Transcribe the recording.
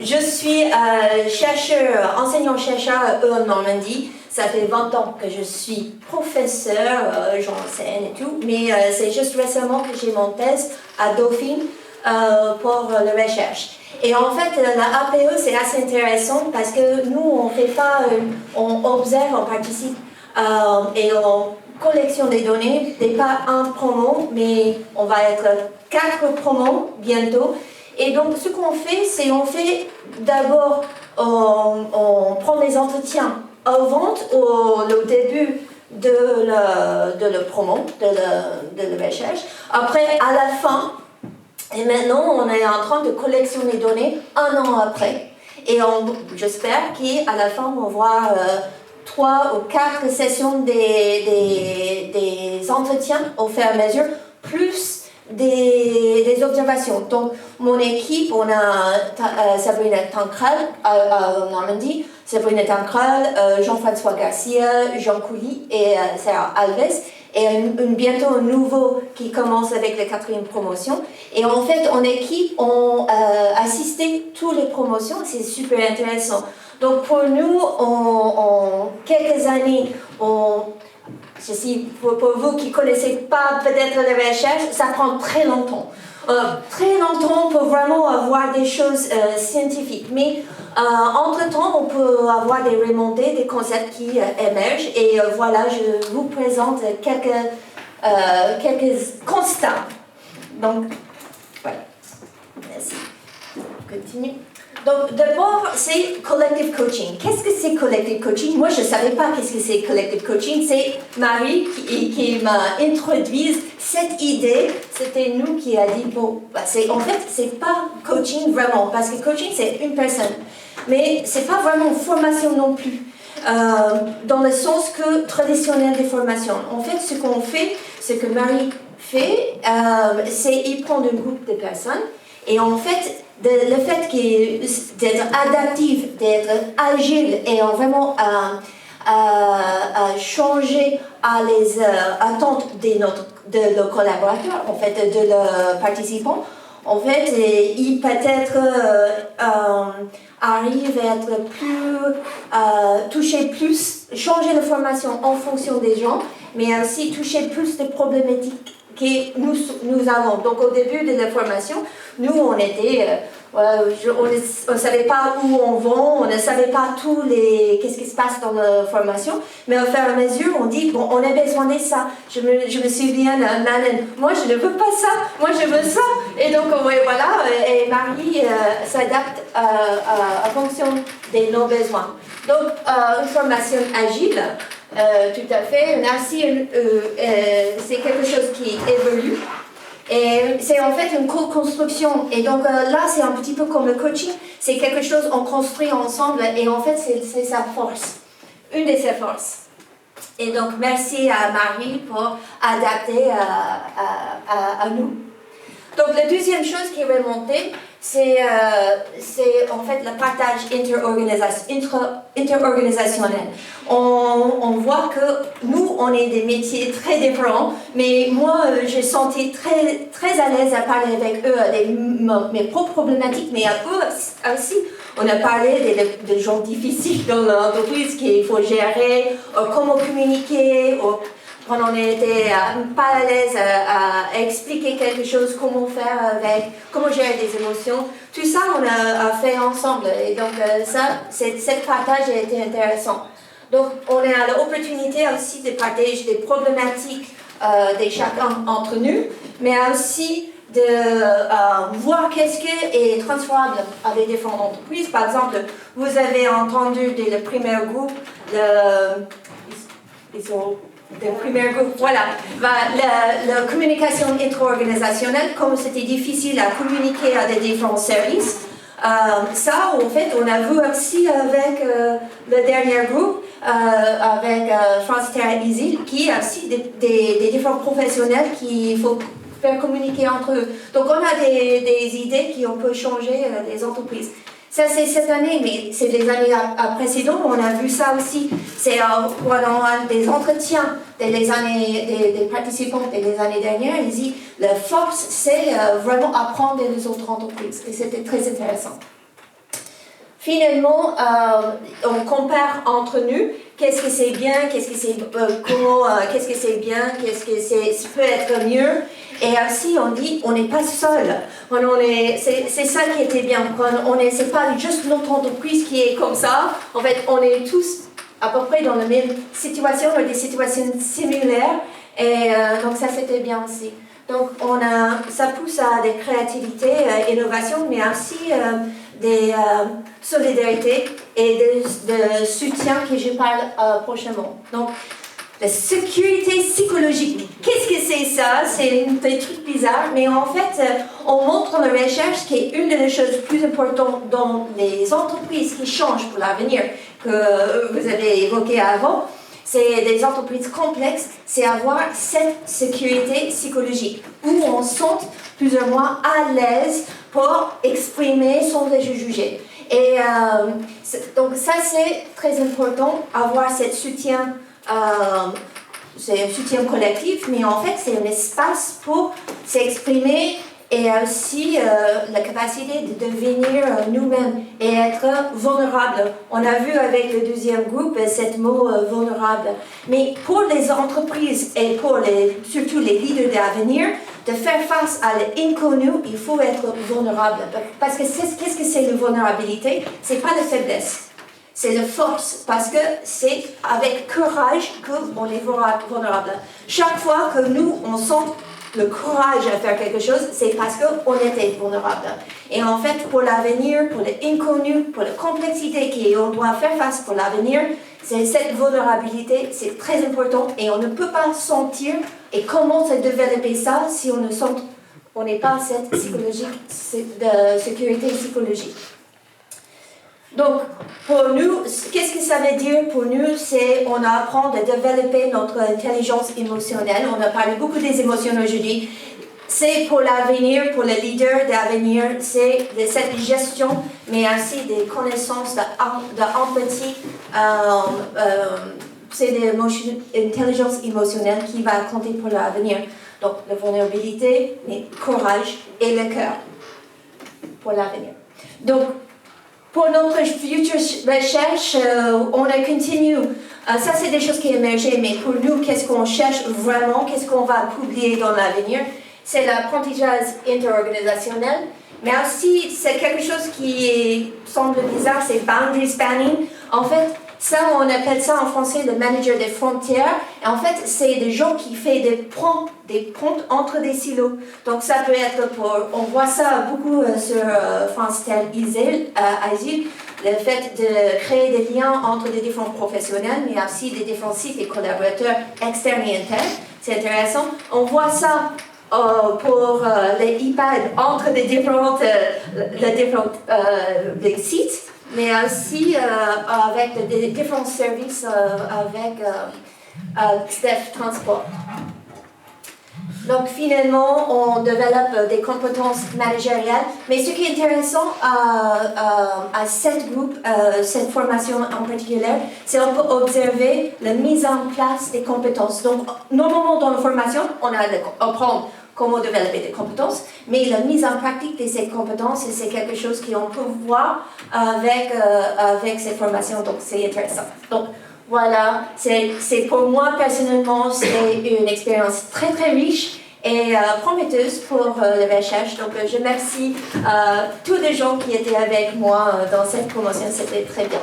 je suis enseignant-chercheur à EM Normandie. Ça fait 20 ans que je suis professeur, j'enseigne et tout, mais c'est juste récemment que j'ai mon thèse à Dauphine pour la recherche. Et en fait, la APE, c'est assez intéressant parce que nous, on fait pas, on observe, on participe et on collection des données, n'est pas un promo, mais on va être 4 promos bientôt. Et donc, ce qu'on fait, c'est on fait d'abord, on prend des entretiens avant au début de la promo, de la recherche. Après, à la fin, et maintenant, on est en train de collectionner des données 1 an après. Et j'espère qu'à la fin, on va voir 3 ou 4 sessions des entretiens au fur et à mesure, plus des observations. Donc, mon équipe, on a Sabrina Tancral en Normandie, Sabrina Tancral, Jean-François Garcia, Jean Couilly et Sarah Alves. Et bientôt un nouveau qui commence avec la 4e promotion. Et en fait, en équipe, on assisté toutes les promotions, c'est super intéressant. Donc pour nous, en quelques années, ceci pour vous qui ne connaissez pas peut-être la recherche, ça prend très longtemps. Très longtemps pour vraiment avoir des choses scientifiques. Mais entre-temps, on peut avoir des remontées, des concepts qui émergent. Et voilà, je vous présente quelques constats. Donc, voilà. Merci. On continue. Donc, d'abord, c'est collective coaching. Qu'est-ce que c'est collective coaching? Moi, je ne savais pas qu'est-ce que c'est collective coaching. C'est Marie qui m'a introduit cette idée. C'était nous qui a dit, bon, en fait, c'est pas coaching vraiment, parce que coaching, c'est une personne. Mais c'est pas vraiment une formation non plus, dans le sens que traditionnel des formations. En fait, ce qu'on fait, ce que Marie fait, c'est qu'il prend un groupe de personnes, et en fait, le fait d'être adaptif, d'être agile et vraiment changer à les attentes de nos collaborateurs, en fait, de nos participants, en fait, il peut-être arrive à être plus, toucher plus, changer la formation en fonction des gens, mais aussi toucher plus de problématiques que nous avons. Donc au début de la formation, nous on était, on ne savait pas où on va, on ne savait pas qu'est-ce qui se passe dans la formation, mais au fur et à mesure on dit, bon, on a besoin de ça. Je me souviens, moi je ne veux pas ça, moi je veux ça. Et donc voilà, et Marie s'adapte en fonction de nos besoins. Donc une formation agile, tout à fait. Ainsi, c'est quelque chose qui évolue. Et c'est en fait une co-construction. Et donc là, c'est un petit peu comme le coaching. C'est quelque chose qu'on construit ensemble. Et en fait, c'est sa force. Une de ses forces. Et donc, merci à Marie pour adapter à nous. Donc, la deuxième chose qui est remontée, c'est en fait le partage interorganisationnel. On voit que nous, on est des métiers très différents, mais moi, j'ai senti très, très à l'aise à parler avec eux de mes propres problématiques, mais à eux aussi. On a parlé des gens difficiles dans l'entreprise qu'il faut gérer, comment communiquer, quand on était pas à l'aise à expliquer quelque chose, comment faire comment gérer des émotions, tout ça on a fait ensemble. Et donc cette partage a été intéressant. Donc on a l'opportunité aussi de partager des problématiques de chacun entre nous, mais aussi de voir qu'est-ce qui est transférable avec différentes entreprises. Par exemple, vous avez entendu dès le premier groupe, le premier groupe, voilà, la communication intra-organisationnelle, comme c'était difficile à communiquer à des différents services. Ça, en fait, on a vu aussi avec le dernier groupe, avec France Terre Isil, qui a aussi des différents professionnels qu'il faut faire communiquer entre eux. Donc, on a des idées qui on peut changer les entreprises. Ça, c'est cette année, mais c'est des années précédentes, on a vu ça aussi. C'est pendant des entretiens des participants des années dernières, ils disent la force, c'est vraiment apprendre des autres entreprises. Et c'était très intéressant. finalement, on compare entre nous qu'est-ce que c'est bien, qu'est-ce que c'est qu'est-ce que c'est bien, qu'est-ce que ça peut être mieux. Et aussi, on dit, on n'est pas seul. C'est ça qui était bien. C'est pas juste notre entreprise qui est comme ça. En fait, on est tous à peu près dans la même situation, ou des situations similaires. Et donc, ça, c'était bien aussi. Donc, ça pousse à des créativités, innovations, mais aussi des solidarités et de soutien que je parle prochainement. Donc, la sécurité psychologique. Qu'est-ce que c'est ça? C'est des trucs bizarres, mais en fait, on montre dans la recherche qu'une des choses plus importantes dans les entreprises qui changent pour l'avenir, que vous avez évoqué avant, c'est des entreprises complexes, c'est avoir cette sécurité psychologique, où on se sent plus ou moins à l'aise pour exprimer sans être jugé. Et donc ça, c'est très important, avoir ce soutien. C'est un soutien collectif, mais en fait, c'est un espace pour s'exprimer et aussi la capacité de devenir nous-mêmes et être vulnérable. On a vu avec le deuxième groupe ce mot vulnérable. Mais pour les entreprises et pour surtout les leaders d'avenir, de faire face à l'inconnu, il faut être vulnérable. Parce que qu'est-ce que c'est la vulnérabilité? C'est pas la faiblesse. C'est la force, parce que c'est avec courage qu'on est vulnérable. Chaque fois que nous, on sent le courage à faire quelque chose, c'est parce qu'on était vulnérable. Et en fait, pour l'avenir, pour l'inconnu, pour la complexité qu'on doit faire face pour l'avenir, c'est cette vulnérabilité, c'est très important. Et on ne peut pas sentir et comment se développer ça si on n'est pas cette sécurité psychologique. Donc, pour nous, qu'est-ce que ça veut dire pour nous? C'est on apprend à développer notre intelligence émotionnelle. On a parlé beaucoup des émotions aujourd'hui. C'est pour l'avenir, pour les leaders d'avenir, c'est de cette gestion, mais aussi des connaissances d'empathie. C'est l'intelligence émotionnelle qui va compter pour l'avenir. Donc, la vulnérabilité, mais courage et le cœur pour l'avenir. Donc, pour notre future recherche, on a continué. Ça, c'est des choses qui émergent, mais pour nous, qu'est-ce qu'on cherche vraiment, qu'est-ce qu'on va publier dans l'avenir? C'est l'apprentissage interorganisationnel, mais aussi, c'est quelque chose qui semble bizarre, c'est boundary spanning. En fait, ça, on appelle ça en français le manager des frontières. Et en fait, c'est des gens qui font des ponts entre des silos. Donc, ça peut être on voit ça beaucoup sur France Asile, le fait de créer des liens entre des différents professionnels, mais aussi des différents sites et collaborateurs externes et internes. C'est intéressant. On voit ça pour les iPads entre les différents les sites, mais aussi avec les différents services avec Steph Transport. Donc finalement, on développe des compétences managériales. Mais ce qui est intéressant à cette formation en particulier, c'est qu'on peut observer la mise en place des compétences. Donc normalement dans la formation, on apprend comment développer des compétences, mais la mise en pratique de ces compétences, c'est quelque chose qu'on peut voir avec cette formation, donc c'est intéressant. Donc voilà, c'est pour moi personnellement, c'est une expérience très très riche et prometteuse pour la recherche. Donc je remercie tous les gens qui étaient avec moi dans cette promotion, c'était très bien.